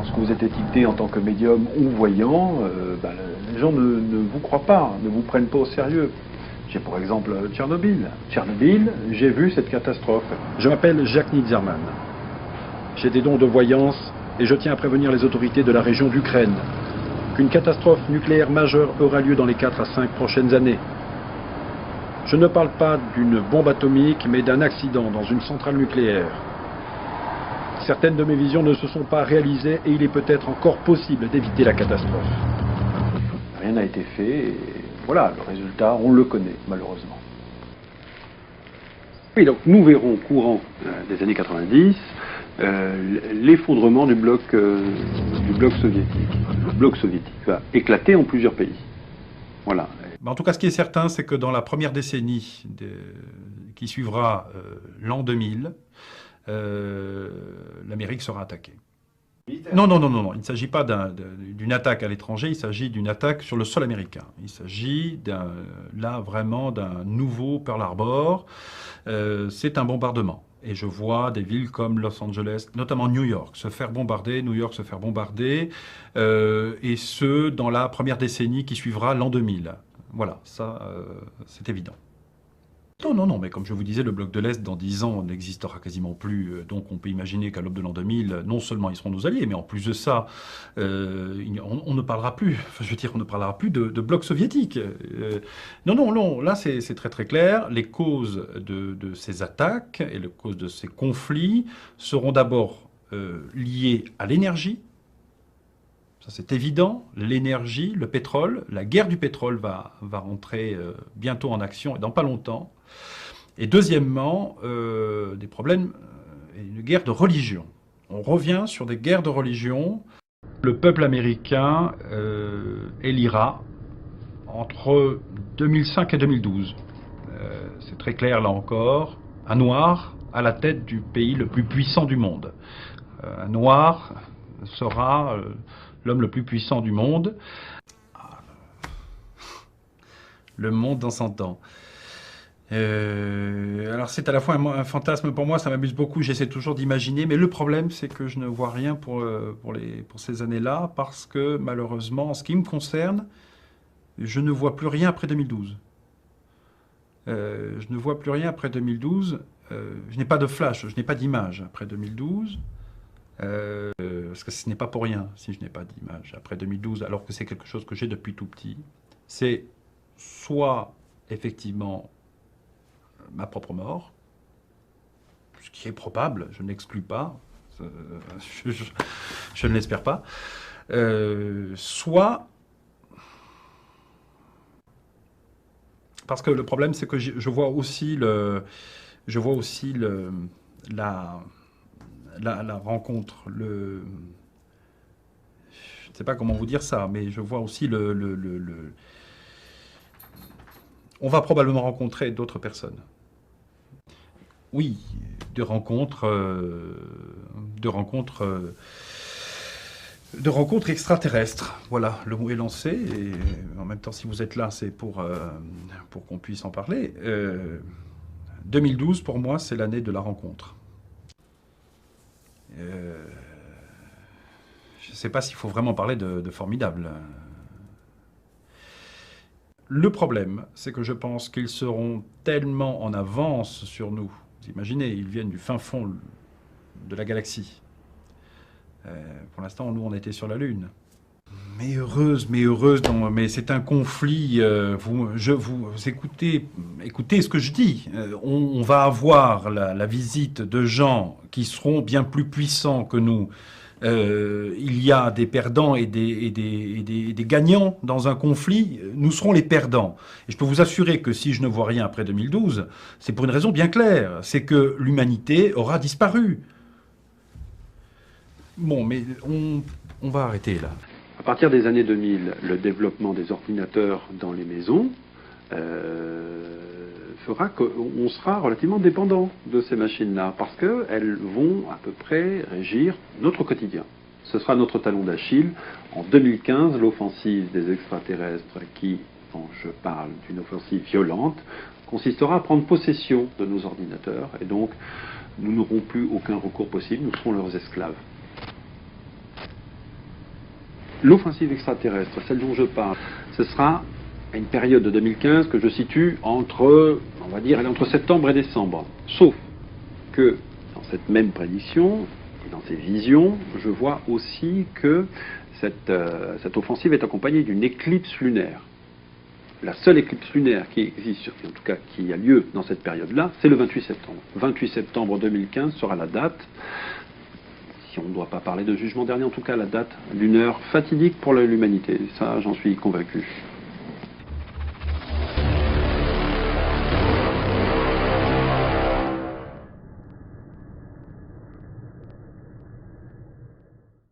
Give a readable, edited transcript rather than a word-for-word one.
lorsque vous êtes étiqueté en tant que médium ou voyant, les gens ne vous croient pas, ne vous prennent pas au sérieux. J'ai pour exemple Tchernobyl. Tchernobyl, j'ai vu cette catastrophe. Je m'appelle Jacques Nitzerman. J'ai des dons de voyance et je tiens à prévenir les autorités de la région d'Ukraine qu'une catastrophe nucléaire majeure aura lieu dans les 4 à 5 prochaines années. Je ne parle pas d'une bombe atomique, mais d'un accident dans une centrale nucléaire. Certaines de mes visions ne se sont pas réalisées et il est peut-être encore possible d'éviter la catastrophe. Rien n'a été fait et voilà, le résultat, on le connaît malheureusement. Oui, donc nous verrons au courant des années 90 l'effondrement du bloc soviétique. Le bloc soviétique va éclater en plusieurs pays. Voilà. En tout cas, ce qui est certain, c'est que dans la première décennie qui suivra l'an 2000, l'Amérique sera attaquée. Non, il ne s'agit pas d'une attaque à l'étranger, il s'agit d'une attaque sur le sol américain. Il s'agit là vraiment d'un nouveau Pearl Harbor. C'est un bombardement. Et je vois des villes comme Los Angeles, notamment New York, se faire bombarder, et ce, dans la première décennie qui suivra l'an 2000. Voilà, ça, c'est évident. Non, mais comme je vous disais, le bloc de l'Est, dans 10 ans, n'existera quasiment plus. Donc on peut imaginer qu'à l'aube de l'an 2000, non seulement ils seront nos alliés, mais en plus de ça, on ne parlera plus, on ne parlera plus de bloc soviétique. Non, là c'est très très clair. Les causes de ces attaques et les causes de ces conflits seront d'abord liées à l'énergie. Ça c'est évident, l'énergie, le pétrole, la guerre du pétrole va rentrer bientôt en action et dans pas longtemps. Et deuxièmement, des problèmes, une guerre de religion. On revient sur des guerres de religion. Le peuple américain élira entre 2005 et 2012. C'est très clair là encore, un noir à la tête du pays le plus puissant du monde. Un noir sera l'homme le plus puissant du monde. Le monde dans 100 ans. Alors c'est à la fois un fantasme pour moi, ça m'amuse beaucoup, j'essaie toujours d'imaginer, mais le problème c'est que je ne vois rien pour ces années-là, parce que malheureusement, en ce qui me concerne, je ne vois plus rien après 2012. Je ne vois plus rien après 2012, je n'ai pas de flash, je n'ai pas d'image après 2012, parce que ce n'est pas pour rien si je n'ai pas d'image après 2012, alors que c'est quelque chose que j'ai depuis tout petit. C'est soit effectivement ma propre mort, ce qui est probable, je n'exclus pas, je ne l'espère pas, soit, parce que le problème c'est que je vois aussi la rencontre, je ne sais pas comment vous dire ça, mais je vois aussi on va probablement rencontrer d'autres personnes. Oui, de rencontres extraterrestres. Voilà, le mot est lancé. Et en même temps, si vous êtes là, c'est pour qu'on puisse en parler. 2012, pour moi, c'est l'année de la rencontre. Je ne sais pas s'il faut vraiment parler de formidable. Le problème, c'est que je pense qu'ils seront tellement en avance sur nous. Vous imaginez, ils viennent du fin fond de la galaxie. Pour l'instant, nous, on était sur la Lune. Mais heureuse, mais c'est un conflit. Écoutez ce que je dis. On va avoir la visite de gens qui seront bien plus puissants que nous. Il y a des perdants et des gagnants dans un conflit, nous serons les perdants. Et je peux vous assurer que si je ne vois rien après 2012, c'est pour une raison bien claire, c'est que l'humanité aura disparu. Bon, mais on va arrêter là. À partir des années 2000, le développement des ordinateurs dans les maisons fera qu'on sera relativement dépendant de ces machines-là, parce qu'elles vont à peu près régir notre quotidien. Ce sera notre talon d'Achille. En 2015, l'offensive des extraterrestres, quand je parle d'une offensive violente, consistera à prendre possession de nos ordinateurs, et donc nous n'aurons plus aucun recours possible, nous serons leurs esclaves. L'offensive extraterrestre, celle dont je parle, ce sera à une période de 2015 que je situe entre, on va dire, elle est entre septembre et décembre. Sauf que dans cette même prédiction et dans ces visions, je vois aussi que cette offensive est accompagnée d'une éclipse lunaire. La seule éclipse lunaire qui existe, en tout cas qui a lieu dans cette période-là, c'est le 28 septembre. 28 septembre 2015 sera la date, si on ne doit pas parler de jugement dernier, en tout cas la date d'une heure fatidique pour l'humanité. Ça, j'en suis convaincu.